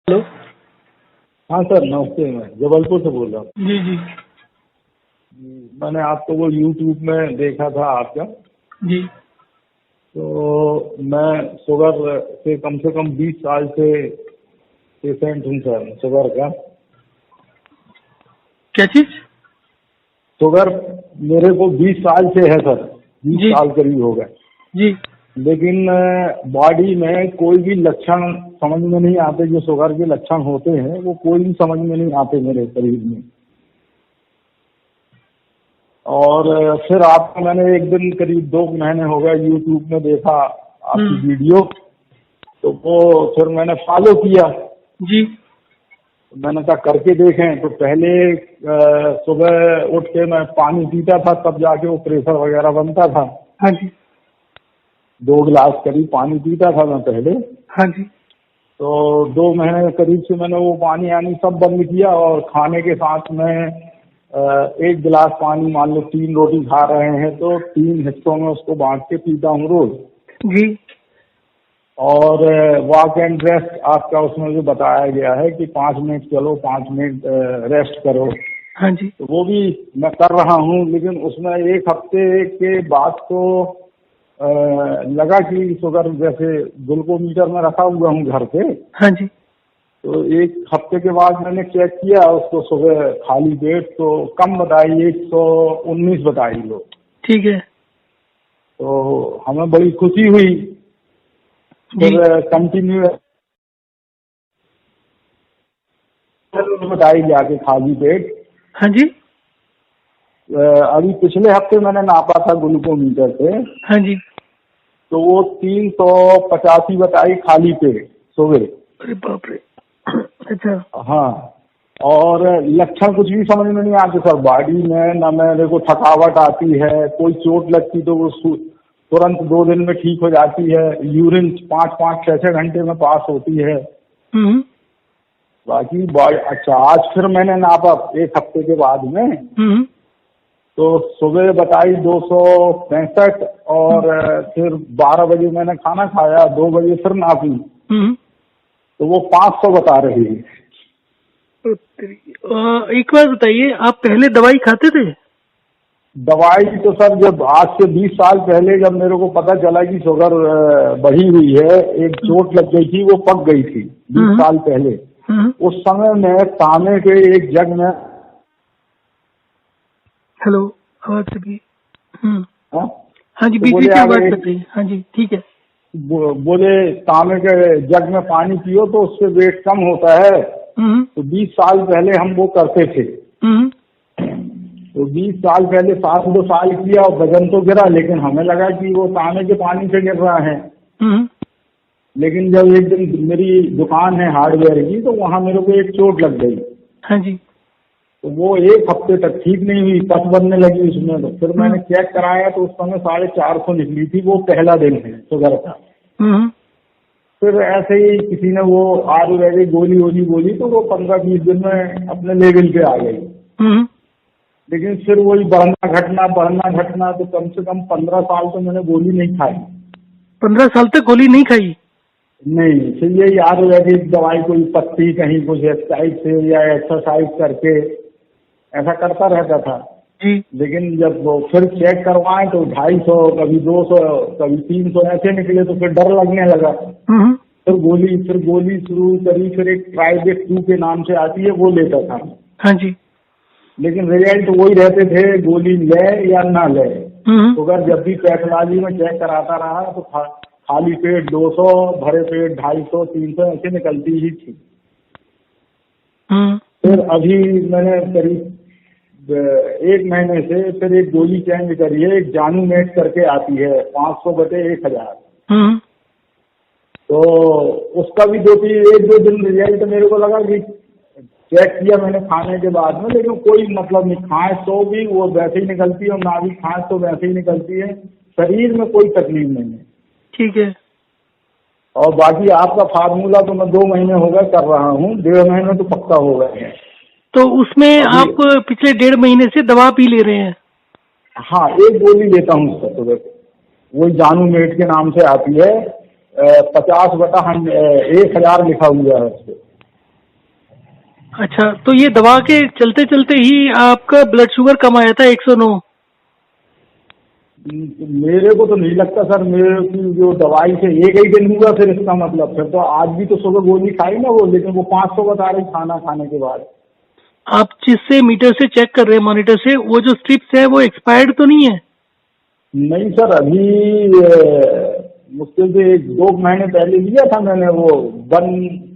Hello. हाँ sir नमस्ते, मैं जबलपुर से बोल रहा हूँ। जी जी मैंने आपको वो यूट्यूब में देखा था आपका, जी। तो मैं शुगर से कम 20 साल से पेशेंट हूँ सर, शुगर का। क्या चीज? शुगर मेरे को 20 साल से है सर, 20 जी साल करीब हो गए। जी। लेकिन बॉडी में कोई भी लक्षण समझ में नहीं आते, जो शुगर के लक्षण होते हैं वो कोई भी समझ में नहीं आते मेरे शरीर में। और फिर आपको मैंने एक दिन करीब 2 महीने हो गए यूट्यूब में देखा आपकी वीडियो, तो वो फिर मैंने फॉलो किया। जी। मैंने कहा करके देखें। तो पहले सुबह उठ के मैं पानी पीता था, तब जाके वो प्रेशर वगैरह बनता था। हाँ जी 2 गिलास करीब पानी पीता था मैं पहले। हाँ जी। तो 2 महीने के करीब से मैंने वो पानी आनी सब बंद किया, और खाने के साथ में 1 गिलास पानी, मान लो 3 रोटी खा रहे हैं तो 3 हिस्सों में उसको बांट के पीता हूँ रोज। जी। और वॉक एंड रेस्ट आपका उसमें जो बताया गया है कि 5 मिनट चलो 5 मिनट रेस्ट करो, हाँ जी। तो वो भी मैं कर रहा हूँ। लेकिन उसमें 1 हफ्ते के बाद तो लगा कि शुगर, जैसे ग्लूकोमीटर में रखा हुआ हूँ घर पे, हाँ जी। तो 1 हफ्ते के बाद मैंने चेक किया उसको सुबह खाली पेट, तो कम बताई, 119 बताई लो। ठीक है। तो हमें बड़ी खुशी हुई। जी। फिर कंटिन्यू बताई जाके खाली पेट। हाँ जी। अभी पिछले हफ्ते मैंने नापा था ग्लूकोमीटर से, हाँ जी। तो वो 385 बताई खाली पेट सुबह। अरे बाप रे। अच्छा। हाँ, और लक्षण कुछ भी समझ में नहीं आते सर बॉडी में, ना मेरे को थकावट आती है, कोई चोट लगती तो वो तुरंत 2 दिन में ठीक हो जाती है। यूरिन 5-5, 6-6 घंटे में पास होती है। बाकी अच्छा, आज फिर मैंने नापा 1 हफ्ते के बाद में, तो सुबह बताई 265, और फिर 12 बजे मैंने खाना खाया, 2 बजे फिर नापी तो वो 500 बता रही है। एक बार बताइए, आप पहले दवाई खाते थे? दवाई तो सर जब आज से 20 साल पहले जब मेरे को पता चला कि शुगर बढ़ी हुई है, एक चोट लग गई थी, वो पक गई थी 20 साल पहले। उस समय में तांबे के एक जग में, हेलो, आवाज चली। हाँ जी, तो बीच बोले बीच में आवाज आगे, कट रही है। हाँ जी ठीक है। बोले तांबे के जग में पानी पियो तो उससे वेट कम होता है। तो 20 साल पहले हम वो करते थे। तो 20 साल पहले 7-2 साल किया और वजन तो गिरा, लेकिन हमें लगा कि वो तांबे के पानी से गिर रहा है। लेकिन जब एक दिन मेरी दुकान है हार्डवेयर की, तो वहाँ मेरे को एक चोट लग गई। हाँ जी। तो वो 1 हफ्ते तक ठीक नहीं हुई, पस बनने लगी उसमें। तो फिर मैंने चेक कराया तो उस समय 450 निकली थी, वो पहला दिन है शुगर का। फिर ऐसे ही किसी ने वो आयुर्वेदिक गोली बोली, तो वो 15-20 दिन में अपने लेवल पे आ गई। लेकिन फिर वही बढ़ना घटना, तो कम से कम 15 साल तो मैंने गोली नहीं खाई। 15 साल तक गोली नहीं खाई? नहीं, फिर यही आयुर्वेदिक दवाई, कोई पत्ती कहीं कुछ एक्सरसाइज से या एक्सरसाइज करके ऐसा करता रहता था। जी। लेकिन जब वो फिर चेक करवाए तो 250, कभी 200, कभी 300 ऐसे निकले, तो फिर डर लगने लगा। फिर गोली शुरू करी। फिर एक ट्राइबेट 2 के नाम से आती है, वो लेता था। हाँ जी। लेकिन रिजल्ट वही रहते थे, गोली ले या ना ले। शुगर जब भी पैथोलॉजी में चेक कराता रहा तो खाली पेट 200, भरे पेट 250, 300 ऐसे निकलती ही थी। फिर अभी मैंने करीब 1 महीने से फिर एक गोली चेंज करी है, एक जानू मेट करके आती है 500/1000। तो उसका भी 1-2 दिन रिजल्ट मेरे को लगा कि चेक किया मैंने खाने के बाद में, लेकिन कोई मतलब नहीं, खाए तो भी वो वैसे ही निकलती है और ना भी खाए तो वैसे ही निकलती है। शरीर में कोई तकलीफ नहीं है। ठीक है। और बाकी आपका फार्मूला तो मैं 2 महीने हो गए कर रहा हूँ, 1.5 महीने तो पक्का हो गए हैं। तो उसमें आप पिछले 1.5 महीने से दवा पी ले रहे हैं? हाँ, एक गोली लेता हूँ सुबह, वही जानू मेट के नाम से आती है, 50/1000 लिखा हुआ है उसपे। अच्छा, तो ये दवा के चलते चलते ही आपका ब्लड शुगर कम आया था 109? मेरे को तो नहीं लगता सर, मेरे की जो दवाई से एक ही दिन हुआ, फिर इसका मतलब फिर तो आज भी तो सुबह गोली खाई ना वो, लेकिन वो 500 बता रही खाना खाने के बाद। आप जिससे मीटर से चेक कर रहे हैं, मॉनिटर से, वो जो स्ट्रिप्स है वो एक्सपायर्ड तो नहीं है? नहीं सर, अभी मुश्किल से 2 महीने पहले लिया था मैंने, वो वन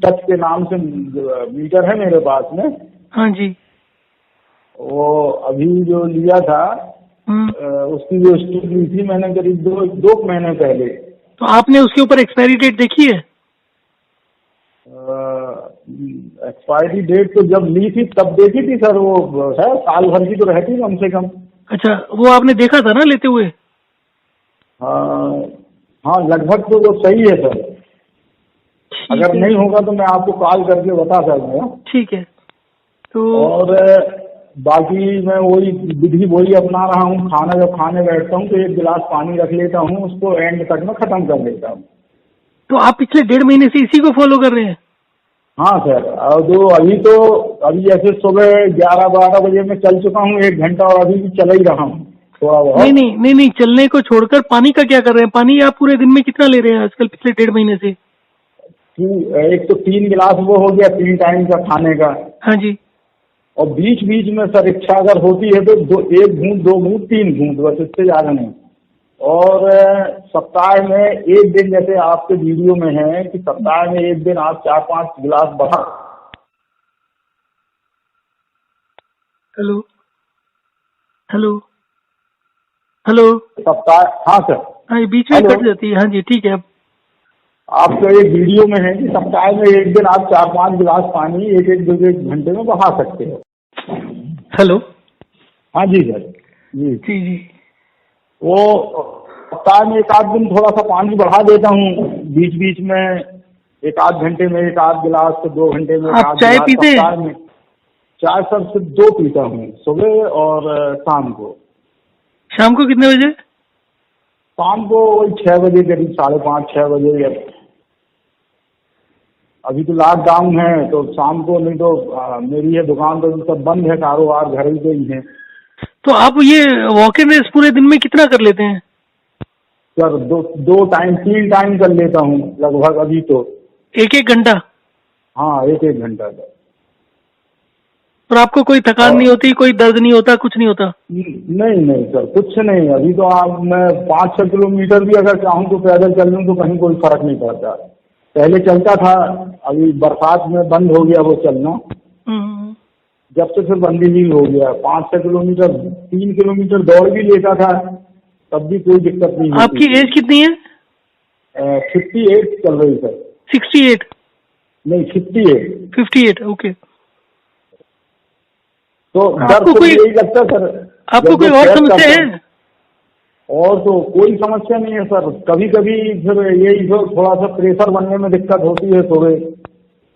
टच के नाम से मीटर है मेरे पास में। हाँ जी। वो अभी जो लिया था उसकी जो स्ट्रिप ली थी मैंने करीब 2 महीने पहले। तो आपने उसके ऊपर एक्सपायरी डेट देखी है? एक्सपायरी डेट तो जब ली थी तब देखी थी सर, वो है साल भर की तो रहती कम से कम। अच्छा, वो आपने देखा था ना लेते हुए? हाँ लगभग तो वो सही है सर। अगर नहीं होगा तो मैं आपको कॉल करके बता सकूंगा। ठीक है। तो और बाकी मैं वही विधि वही अपना रहा हूँ, खाना जब खाने बैठता हूँ तो 1 गिलास पानी रख लेता हूँ, उसको एंड तक में खत्म कर लेता हूँ। तो आप पिछले 1.5 महीने से इसी को फॉलो कर रहे हैं? हाँ सर, और जो अभी जैसे सुबह 11-12 बजे मैं चल चुका हूँ 1 घंटा, और अभी भी चल ही रहा हूँ थोड़ा बहुत। नहीं, चलने को छोड़कर पानी का क्या कर रहे हैं? पानी आप पूरे दिन में कितना ले रहे हैं आजकल पिछले 1.5 महीने से? एक तो 3 गिलास वो हो गया 3 टाइम का खाने का। हाँ जी। और बीच बीच में सर इच्छा अगर होती है तो 1 घूंट 2 घूंट 3 घूंट, बस इससे ज्यादा नहीं। और सप्ताह में एक दिन, जैसे आपके वीडियो में है कि सप्ताह में एक दिन आप 4-5 गिलास बढ़ा। Hello hello hello. सप्ताह, हाँ सर। हाँ, ये बीच में हेलो, कट जाती है। हाँ जी, ठीक है। आपका एक वीडियो में है कि सप्ताह में एक दिन आप 4-5 गिलास पानी एक एक 2 घंटे में बहा सकते हो। हेलो। हाँ जी सर। जी जी जी। वो सप्ताह में 1 आध दिन थोड़ा सा पानी बढ़ा देता हूँ, बीच बीच में 1 आध घंटे में 1 आध गिलास, तो 2 घंटे में आप 1 आध चाय गिलास पीते हैं? सप्ताह में। चाय सर सिर्फ 2 पीता हूँ, सुबह और शाम को। शाम को कितने बजे? शाम को वही 6 बजे करीब, 5:30-6 बजे। अभी तो लॉकडाउन है तो शाम को, नहीं तो मेरी ये दुकान तो सब बंद है, कारोबार घर ही पे ही है। तो आप ये वॉक इन रेस पूरे दिन में कितना कर लेते हैं? सर 3 टाइम कर लेता हूँ लगभग अभी तो। 1-1 घंटा? हाँ, 1-1 घंटा का। और आपको कोई थकान नहीं होती, कोई दर्द नहीं होता, कुछ नहीं होता? नहीं सर, कुछ नहीं। अभी तो मैं 5-6 किलोमीटर भी अगर चाहूँ तो पैदल चल लूँ तो कहीं कोई फर्क नहीं पड़ता। पहले चलता था, अभी बरसात में बंद हो गया वो चलना। जब से फिर बंदी ही हो गया। 5-6 किलोमीटर, 3 किलोमीटर दौड़ भी लेता था, तब भी कोई दिक्कत नहीं होती। आपकी एज कितनी है? 58 चल रही सर। 68? नहीं, 58। 58, ओके। तो डर तो यही लगता सर। आपको कोई और समस्या है? और तो कोई समस्या नहीं है सर। कभी कभी फिर यही जो थोड़ा सा प्रेशर बनने में दिक्कत होती है, थोड़े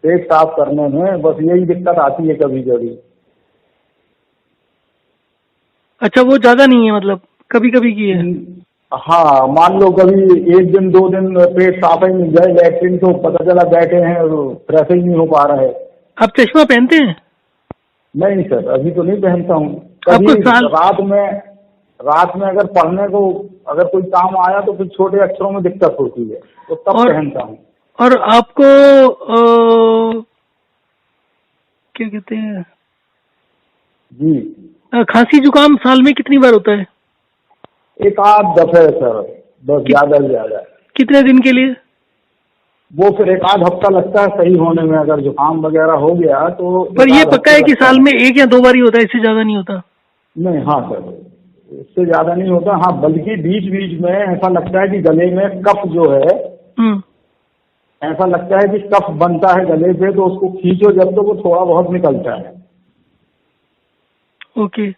पेट साफ करने में, बस यही दिक्कत आती है कभी कभी। अच्छा, वो ज्यादा नहीं है, मतलब कभी कभी की है? हाँ, मान लो कभी 1 दिन 2 दिन पेट साफ ही नहीं गए, लैट्रिन तो पता चला बैठे हैं और फ्रेश ही नहीं हो पा रहा है। आप चश्मा पहनते हैं? नहीं सर, अभी तो नहीं पहनता हूँ। आपको कभी रात में अगर पढ़ने को अगर कोई काम आया तो फिर छोटे अक्षरों में दिक्कत होती है, तो तब पहनता हूँ। और आपको क्या कहते हैं जी, खांसी जुकाम साल में कितनी बार होता है? 1-8 दफे सर, बस, ज्यादा से ज्यादा। कितने दिन के लिए? वो फिर 1-8 हफ्ता लगता है सही होने में, अगर जुकाम वगैरह हो गया तो। पर ये पक्का है कि साल में 1 या 2 बार ही होता है, इससे ज्यादा नहीं होता? नहीं, हाँ सर, इससे ज्यादा नहीं होता। हाँ, बल्कि बीच बीच में ऐसा लगता है कि गले में कफ जो है, ऐसा लगता है कि कफ बनता है गले पे, तो उसको खींचो जब तो वो थोड़ा बहुत निकलता है। ओके।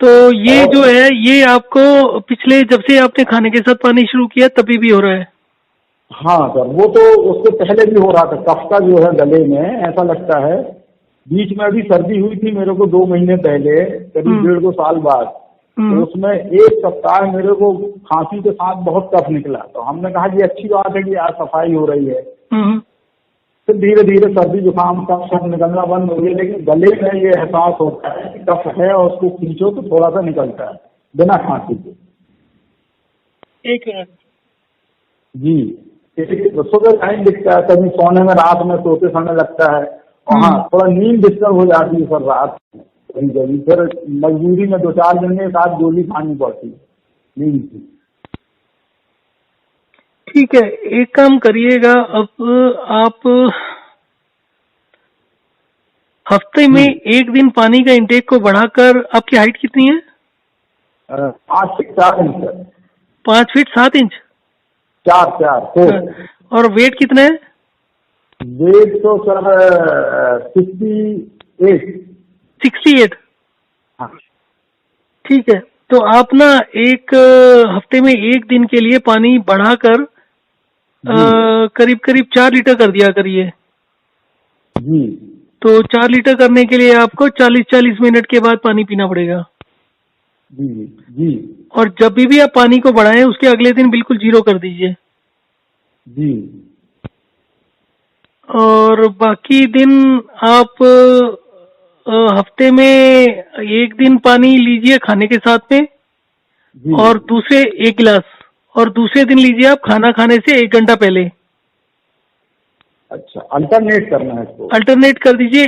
तो ये जो है, ये आपको पिछले जब से आपने खाने के साथ पानी शुरू किया तभी भी हो रहा है? हाँ सर, वो तो उससे पहले भी हो रहा था। कफ का जो है गले में ऐसा लगता है। बीच में अभी सर्दी हुई थी मेरे को 2 महीने पहले, करीब 1.5-2 साल बाद। तो उसमें 1 सप्ताह मेरे को खांसी के साथ बहुत कफ निकला। तो हमने कहा कि अच्छी बात है कि आज सफाई हो रही है। फिर धीरे धीरे सर्दी जुकाम का सब निकलना बंद हो गया, लेकिन गले में ये एहसास होता है कि कफ है और उसको खींचो तो थोड़ा सा निकलता है बिना खांसी के। एक मिनट जी, सुबह टाइम दिखता है, कभी सोने में रात में सोते समय लगता है, और हाँ थोड़ा नींद डिस्टर्ब हो जाती है सर रात में कभी कभी, फिर मजबूरी में 2-4 दिन में 1 गोली खानी पड़ती है नींद की। ठीक है, एक काम करिएगा, अब आप हफ्ते में एक दिन पानी का इंटेक को बढ़ाकर, आपकी हाइट कितनी है? 5 feet 4 inch sir. 5 feet 7 inch? 4। और वेट कितना है? वेट तो सर 68। 68? हाँ। ठीक है, तो आप ना एक हफ्ते में एक दिन के लिए पानी बढ़ाकर करीब करीब 4 लीटर कर दिया करिए जी। तो 4 लीटर करने के लिए आपको 40-40 मिनट के बाद पानी पीना पड़ेगा। जी जी। और जब भी आप पानी को बढ़ाएं उसके अगले दिन बिल्कुल 0 कर दीजिए। जी। और बाकी दिन आप हफ्ते में एक दिन पानी लीजिए खाने के साथ में, और दूसरे 1 गिलास, और दूसरे दिन लीजिए आप खाना खाने से 1 घंटा पहले। अच्छा, अल्टरनेट करना है इसको? अल्टरनेट कर दीजिए,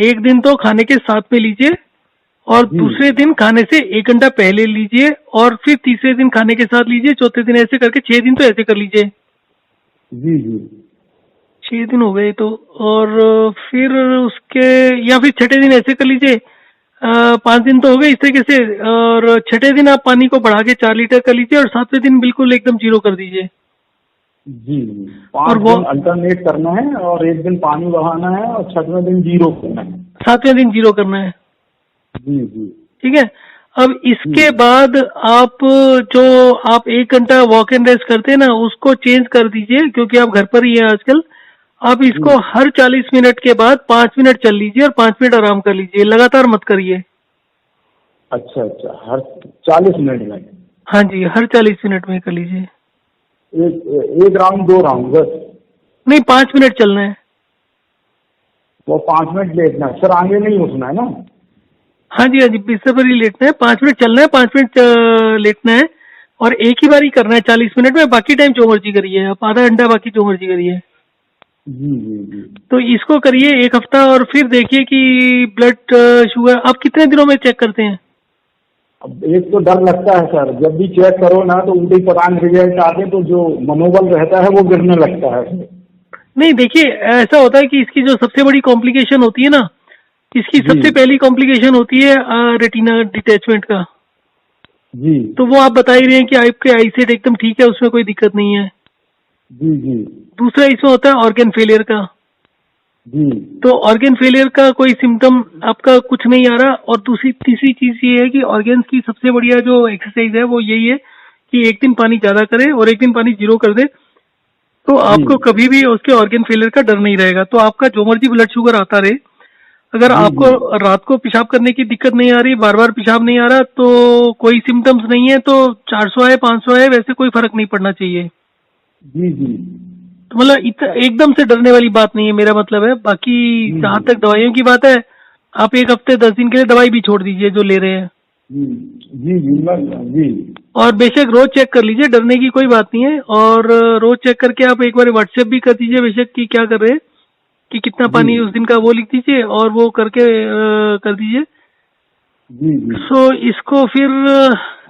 एक दिन तो खाने के साथ में लीजिए, और दूसरे दिन खाने से 1 घंटा पहले लीजिए, और फिर तीसरे दिन खाने के साथ लीजिए, चौथे दिन ऐसे करके 6 दिन तो ऐसे कर लीजिए। जी जी। 6 दिन हो गए तो, और फिर उसके, या फिर छठे दिन ऐसे कर लीजिए। 5 दिन तो हो गए इस तरीके से, और छठे दिन आप पानी को बढ़ा के 4 लीटर कर लीजिए, और 7वें दिन बिल्कुल एकदम 0 कर दीजिए। जी, 5 दिन अल्टरनेट करना है, और 1 दिन पानी बढ़ाना है, और 6वें दिन 0 करना है। 7वें दिन 0 करना है। जी जी। ठीक है, अब इसके बाद आप जो आप 1 घंटा वॉक एंड रेस्ट करते हैं ना, उसको चेंज कर दीजिए, क्योंकि आप घर पर ही हैं आजकल। आप इसको हर 40 मिनट के बाद 5 मिनट चल लीजिए और 5 मिनट आराम कर लीजिए, लगातार मत करिए। अच्छा, हर 40 मिनट में? हाँ जी, हर 40 मिनट में कर लीजिए। एक राउंड 2 राउंड बस? नहीं, 5 मिनट चलना है। वो 5 मिनट लेटना है, फिर आगे नहीं उठना है ना? हाँ जी, बिस्तर पर ही लेटना है, 5 मिनट चलना है, 5 मिनट लेटना है, और एक ही बार ही करना है 40 मिनट में। बाकी टाइम जो मर्जी करिए, आप आधा घंटा बाकी जो मर्जी करिए। जी जी जी। तो इसको करिए 1 हफ्ता, और फिर देखिए कि ब्लड शुगर आप कितने दिनों में चेक करते हैं? अब एक तो डर लगता है सर, जब भी चेक करो ना तो उल्टी पटांग रिजल्ट आते तो जो मनोबल रहता है वो गिरने लगता है। नहीं, देखिए ऐसा होता है कि इसकी जो सबसे बड़ी कॉम्प्लिकेशन होती है ना, इसकी सबसे पहली कॉम्प्लिकेशन होती है रेटिना डिटैचमेंट का। जी। तो वो आप बता ही रहे हैं कि आपके आईसाइट एकदम ठीक है, उसमें कोई दिक्कत नहीं है। जी जी। दूसरा इसमें होता है ऑर्गन फेलियर का। जी। तो ऑर्गन फेलियर का कोई सिम्टम आपका कुछ नहीं आ रहा। और तीसरी चीज ये है कि ऑर्गन्स की सबसे बढ़िया जो एक्सरसाइज है वो यही है कि एक दिन पानी ज्यादा करे और एक दिन पानी 0 कर दे, तो आपको कभी भी उसके ऑर्गन फेलियर का डर नहीं रहेगा। तो आपका जो मर्जी ब्लड शुगर आता रहे, अगर आपको रात को पेशाब करने की दिक्कत नहीं आ रही, बार बार पेशाब नहीं आ रहा, तो कोई सिम्टम्स नहीं है, तो 400 है 500 है वैसे कोई फर्क नहीं पड़ना चाहिए। जी जी। तो मतलब एकदम से डरने वाली बात नहीं है, मेरा मतलब है। बाकी जहाँ तक दवाइयों की बात है, आप 1 हफ्ते 10 दिन के लिए दवाई भी छोड़ दीजिए जो ले रहे हैं। जी जी जी। और बेशक रोज चेक कर लीजिए, डरने की कोई बात नहीं है। और रोज चेक करके आप एक बार व्हाट्सएप भी कर दीजिए बेशक कि क्या कर रहे हैं, कि कितना पानी उस दिन का वो लिख दीजिए, और वो करके कर दीजिए। सो इसको फिर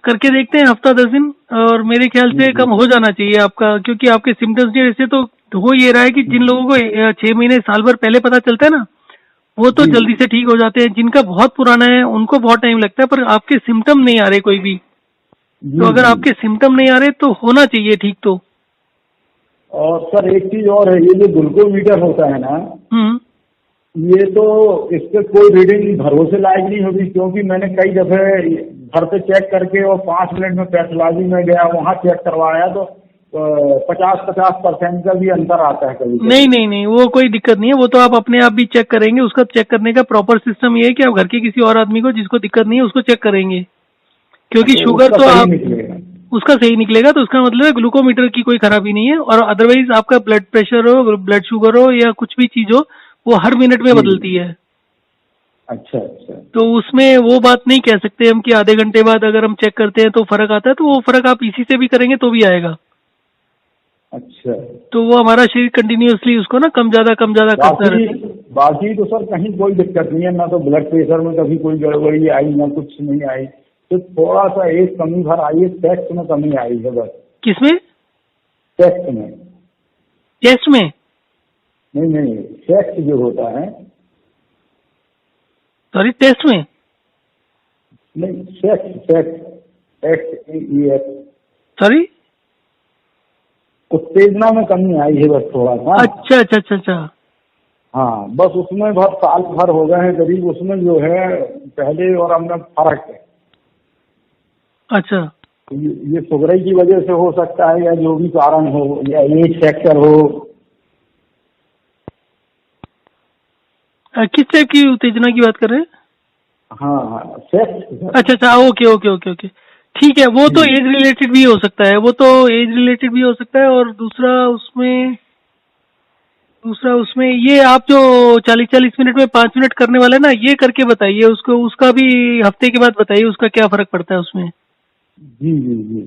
करके देखते हैं हफ्ता 10 दिन, और मेरे ख्याल से कम हो जाना चाहिए आपका, क्योंकि आपके सिम्टम्स जैसे तो हो ये रहा है कि जिन लोगों को 6 महीने साल भर पहले पता चलता है ना, वो तो जल्दी से ठीक हो जाते हैं। जिनका बहुत पुराना है उनको बहुत टाइम लगता है, पर आपके सिम्टम नहीं आ रहे कोई भी। तो अगर आपके सिम्टम नहीं आ रहे तो होना चाहिए ठीक। तो और सर एक चीज और है, ये जो ग्लूकोमीटर होता है ना, ये तो इस पे कोई रीडिंग भरोसे लायक नहीं होगी, क्योंकि मैंने कई दफे घर पे चेक करके और 5 मिनट में पैथोलॉजी में गया, वहाँ चेक करवाया तो 50% का भी अंतर आता है कभी। नहीं, वो कोई दिक्कत नहीं है। वो तो आप अपने आप भी चेक करेंगे। उसका चेक करने का प्रॉपर सिस्टम ये है कि आप घर के किसी और आदमी को जिसको दिक्कत नहीं है उसको चेक करेंगे, क्योंकि शुगर तो आप उसका सही निकलेगा, तो उसका मतलब है ग्लूकोमीटर की कोई खराबी नहीं है। और अदरवाइज आपका ब्लड प्रेशर हो, ब्लड शुगर हो या कुछ भी चीज हो, वो हर मिनट में जी। बदलती है। अच्छा अच्छा। तो उसमें वो बात नहीं कह सकते हम कि आधे घंटे बाद अगर हम चेक करते हैं तो फर्क आता है, तो वो फर्क आप इसी से भी करेंगे तो भी आएगा। अच्छा। तो वो हमारा शरीर कंटिन्यूअसली उसको ना कम ज्यादा करता रहता है। बाकी तो सर कहीं कोई दिक्कत नहीं है, ना तो ब्लड प्रेशर में कभी कोई गड़बड़ी आई, ना कुछ नहीं आई। तो थोड़ा सा एक कमी भर आई है, टेस्ट में कमी आई है बस। किसमें? टेस्ट में। टेस्ट में? नहीं नहीं, टेस्ट जो होता है। सॉरी, टेस्ट में? नहीं, सेक्स सेक्स SEX। सॉरी? उत्तेजना में कमी आई है बस थोड़ा सा। अच्छा अच्छा अच्छा अच्छा। हाँ, बस उसमें बहुत साल भर हो गए हैं करीब, उसमें जो है पहले और अब में फर्क है। अच्छा। ये शुगर की वजह से हो सकता है, या जो भी कारण हो, या एज फैक्टर हो। किस टाइप की उत्तेजना की बात कर रहे हैं? हाँ हाँ, सेक्स। अच्छा अच्छा, ओके ओके ओके ओके, ठीक है। वो तो एज रिलेटेड भी हो सकता है, वो तो एज रिलेटेड भी हो सकता है। और दूसरा उसमें ये आप जो 40-40 मिनट में 5 मिनट करने वाला है ना, ये करके बताइए उसको, उसका भी हफ्ते के बाद बताइए उसका क्या फर्क पड़ता है उसमें। जी जी जी।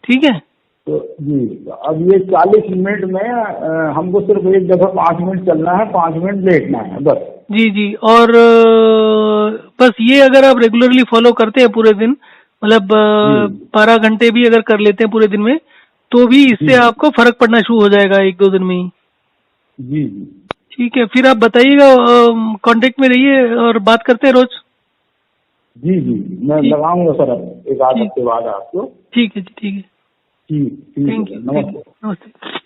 ठीक है। तो जी, अब ये 40 मिनट में हमको सिर्फ एक दफा 5 मिनट चलना है, 5 मिनट लेटना है बस। जी जी। और बस ये अगर आप रेगुलरली फॉलो करते हैं पूरे दिन, मतलब 12 घंटे भी अगर कर लेते हैं पूरे दिन में, तो भी इससे जी आपको फर्क पड़ना शुरू हो जाएगा 1-2 दिन में ही। जी जी। ठीक है, फिर आप बताइएगा, कांटेक्ट में रहिए और बात करते हैं रोज। जी जी, मैं लगाऊंगा सर अब एक आध हफ्ते बाद आपको। ठीक है जी, ठीक है। ठीक ठीक थैंक है, यू, नमस्ते। नमस्ते।